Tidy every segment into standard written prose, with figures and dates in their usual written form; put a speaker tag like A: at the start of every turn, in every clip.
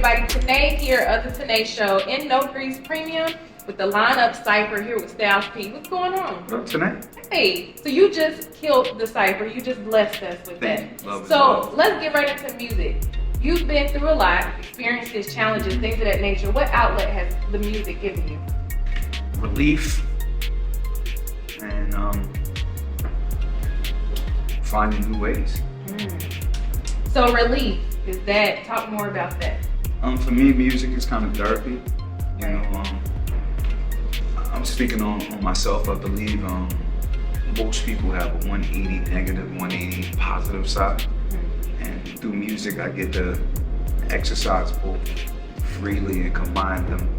A: everybody, Tenai here of the Tenai Show in No Grease Premium with the lineup Cypher here with Styles P. What's going on?
B: What up, Tenai?
A: Hey, so you just killed the Cypher. You just blessed us with that. So let's get right into music. You've been through a lot, experiences, challenges, things of that nature. What outlet has the music given you?
B: Relief and finding new ways.
A: So relief, is that, talk more about that.
B: For me, music is kind of therapy. You know, I'm speaking on myself. I believe most people have a 180 negative, 180 positive side. And through music, I get to exercise both freely and combine them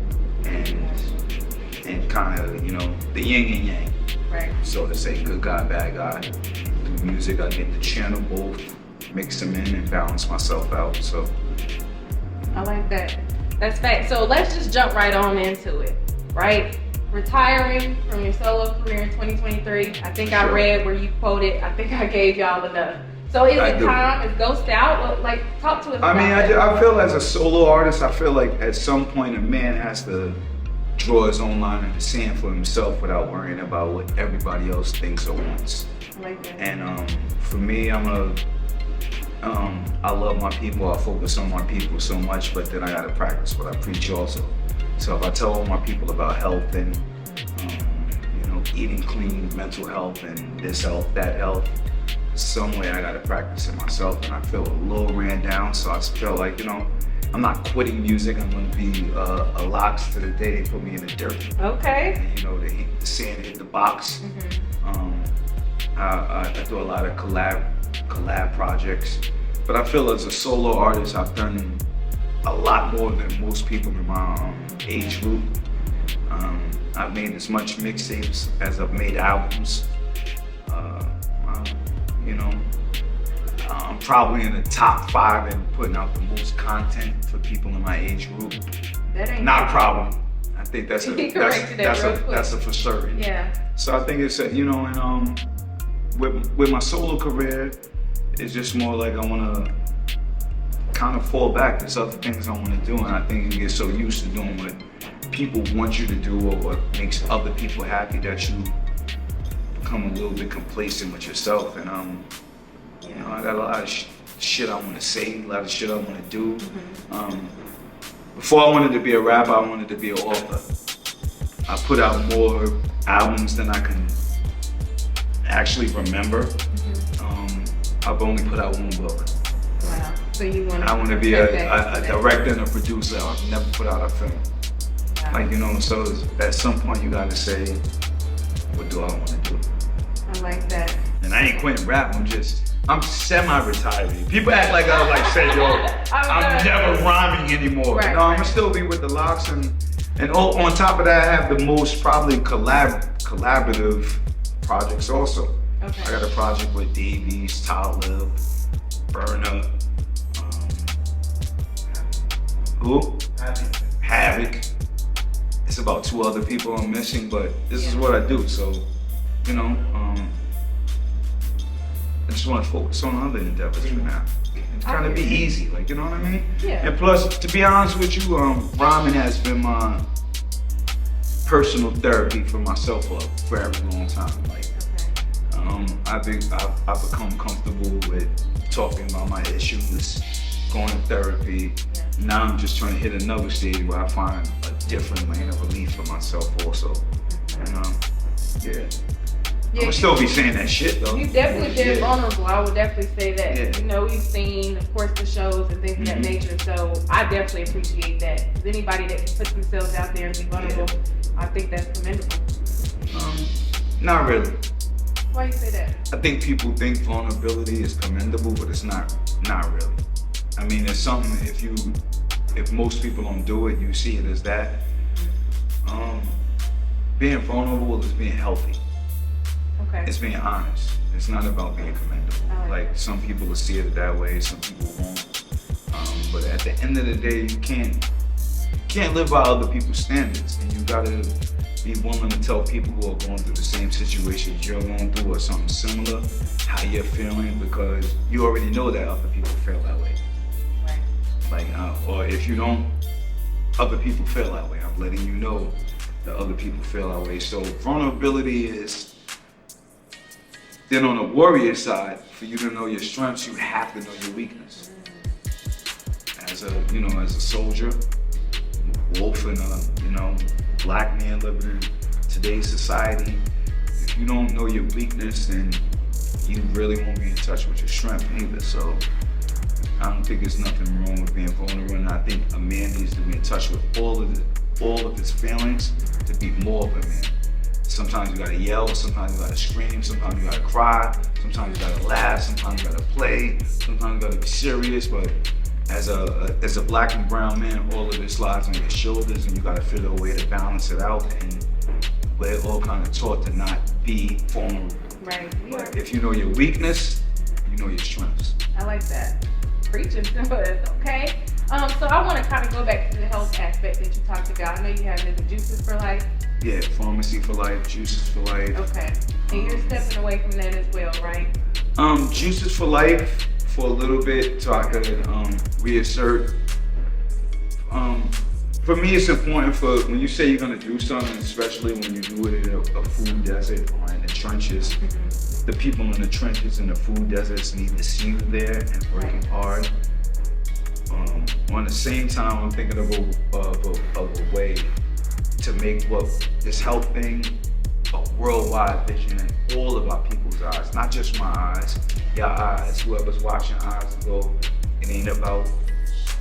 B: and kind of, you know, the yin and yang.
A: Right.
B: So to say, good guy, bad guy. Through music, I get to channel both, mix them in and balance myself out. So
A: I like that. That's fact. So let's just jump right on into it, right? Retiring from your solo career in 2023. I think I read where you quoted, I think I gave y'all enough. So is it time? Is Ghost out? Like, talk to us about that.
B: I feel as a solo artist, I feel like at some point a man has to draw his own line in the sand for himself without worrying about what everybody else thinks or wants.
A: I like that.
B: And for me, I love my people. I focus on my people so much, but then I gotta practice what I preach also. So if I tell all my people about health and you know, eating clean, mental health, and this health, that health, some way I gotta practice it myself, and I feel a little ran down. So I feel like, you know, I'm not quitting music. I'm gonna be a locks to the day they put me in the dirt.
A: Okay.
B: And, you know, the sand hit the box. I do a lot of collab projects, but I feel as a solo artist, I've done a lot more than most people in my age group. I've made as much mixtapes as I've made albums. You know, I'm probably in the top 5 in putting out the most content for people in my age group.
A: That ain't
B: not a problem. I think that's a for certain.
A: Yeah.
B: So I think it's you know, and with my solo career, it's just more like I want to kind of fall back. There's other things I want to do, and I think you get so used to doing what people want you to do or what makes other people happy that you become a little bit complacent with yourself. And you know, I got a lot of shit I want to say, a lot of shit I want to do. Before I wanted to be a rapper, I wanted to be an author. I put out more albums than I can actually remember. I've only put out 1 book.
A: Wow. So you want to?
B: I want to be a director and a producer. I've never put out a film. Wow. Like, you know, so at some point you gotta say, what do I want to do?
A: I like that.
B: And I ain't quitting rap. I'm semi-retired. People act like I was like, say, yo, I'm never rhyming anymore.
A: Right,
B: no, I'm gonna still be with the locks, and on top of that, I have the most probably collaborative projects also.
A: Okay.
B: I got a project with Davies, Talib, Burner, Havoc. It's about 2 other people I'm missing, but this is what I do. So, you know, I just want to focus on other endeavors for now. It's kind of be easy, like, you know what I mean?
A: Yeah.
B: And plus, to be honest with you, rhyming has been my personal therapy for myself for a very long time. Like, I've become comfortable with talking about my issues, going to therapy. Now I'm just trying to hit another stage where I find a different lane of relief for myself also. And I'm gonna still be saying that shit though.
A: You've definitely been vulnerable. I would definitely say that. Yeah. You know, we've seen, of course, the shows and things of that nature. So I definitely appreciate that. Because anybody that can put themselves out there and be vulnerable, I think that's commendable.
B: Not really.
A: Why you say that?
B: I think people think vulnerability is commendable, but it's not really. I mean, it's something, if most people don't do it, you see it as that. Being vulnerable is being healthy.
A: Okay.
B: It's being honest. It's not about being commendable. Like, some people will see it that way, some people won't. But at the end of the day, you can't live by other people's standards, and you gotta be willing to tell people who are going through the same situations you're going through or something similar, how you're feeling, because you already know that other people feel that way.
A: Right.
B: Like, or if you don't, other people feel that way. I'm letting you know that other people feel that way. So vulnerability is, then on the warrior side, for you to know your strengths, you have to know your weakness. As a soldier, wolf and black man living in today's society, if you don't know your weakness, then you really won't be in touch with your strength either. So I don't think there's nothing wrong with being vulnerable, and I think a man needs to be in touch with all of his feelings to be more of a man. Sometimes you gotta yell, sometimes you gotta scream, sometimes you gotta cry, sometimes you gotta laugh, sometimes you gotta play, sometimes you gotta be serious, but as a black and brown man, all of this lies on your shoulders, and you gotta figure a way to balance it out, and we're all kind of taught to not be vulnerable.
A: Right.
B: But if you know your weakness, you know your strengths.
A: I like that. Preaching, okay. So I want to kind of go back to the health aspect that you talked about. I know you have the Juices for Life.
B: Yeah, Pharmacy for Life, Juices for Life.
A: Okay. And you're stepping away from that as well, right?
B: Juices for Life for a little bit so I could reassert. For me, it's important for when you say you're gonna do something, especially when you do it in a food desert or in the trenches. The people in the trenches and the food deserts need to see you there and working hard. On the same time, I'm thinking of a way to make this health thing a worldwide vision in all of our people's eyes, not just my eyes, your eyes, whoever's watching eyes, and go,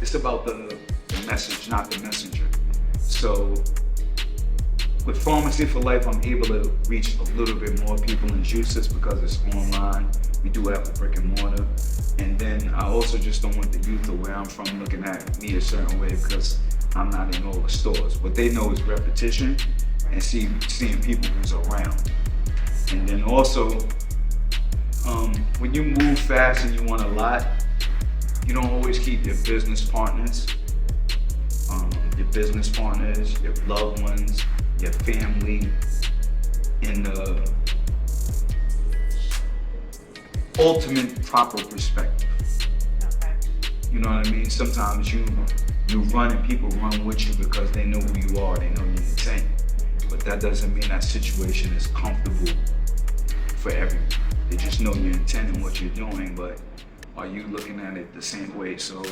B: it's about the message, not the messenger. So with Pharmacy for Life, I'm able to reach a little bit more people in Juices because it's online. We do have a brick and mortar. And then I also just don't want the youth of where I'm from looking at me a certain way because I'm not in all the stores. What they know is repetition and seeing people who's around. And then also, when you move fast and you want a lot, you don't always keep your business partners, your loved ones, your family in the ultimate proper perspective.
A: Okay.
B: You know what I mean? Sometimes you run and people run with you because they know who you are, they know your intent. But that doesn't mean that situation is comfortable for everyone. They just know your intent and what you're doing, but are you looking at it the same way? So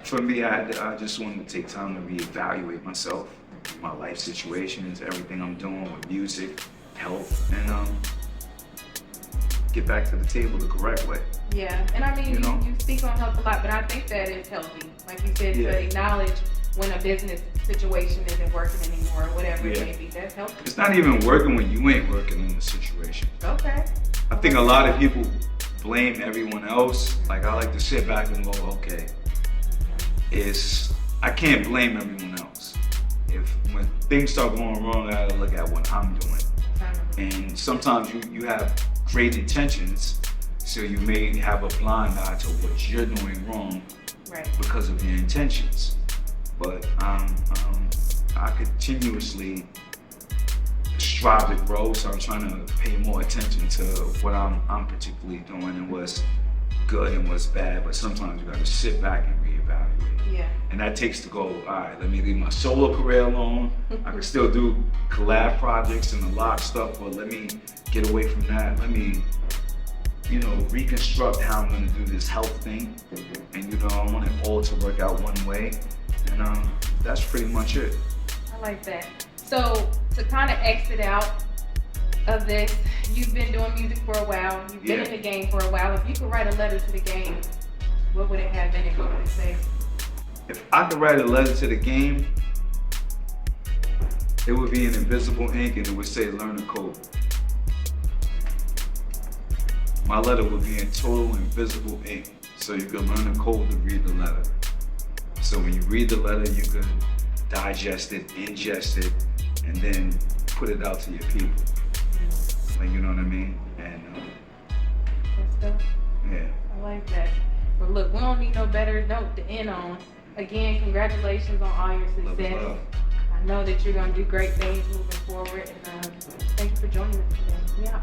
B: for me, I just wanted to take time to reevaluate myself, my life situations, everything I'm doing with music, health, and get back to the table the correct way.
A: Yeah, and I mean, you speak on health a lot, but I think that is healthy. Like you said, to acknowledge when a business situation isn't working anymore, or whatever it may be, that's healthy.
B: It's not even working when you ain't working in the situation.
A: Okay.
B: I think a lot of people blame everyone else. Like, I like to sit back and go, okay, I can't blame everyone else. When things start going wrong, I gotta look at what I'm doing. And sometimes you have great intentions, so you may have a blind eye to what you're doing wrong because of your intentions. But I continuously strive to grow, so I'm trying to pay more attention to what I'm particularly doing and what's good and what's bad. But sometimes you gotta sit back and reevaluate.
A: Yeah.
B: And that takes to go, all right, let me leave my solo career alone. I can still do collab projects and a lot of stuff, but let me get away from that. Let me, reconstruct how I'm gonna do this health thing. And I want it all to work out one way. And that's pretty much it.
A: I like that. So to kind of exit out of this, you've been doing music for a while. You've been in the game for a while. If you could write a letter to the game, what would it have in it? What would it say?
B: If I could write a letter to the game, it would be in invisible ink and it would say, learn to code. My letter would be in total invisible ink, so you could learn the code to read the letter. So when you read the letter, you can digest it, ingest it, and then put it out to your people. Like, you know what I mean? And
A: That's dope.
B: yeah.
A: I like that. But look, we don't need no better note to end on. Again, congratulations on all your success.
B: Love.
A: I know that you're gonna do great things moving forward, and thank you for joining us today. Yeah.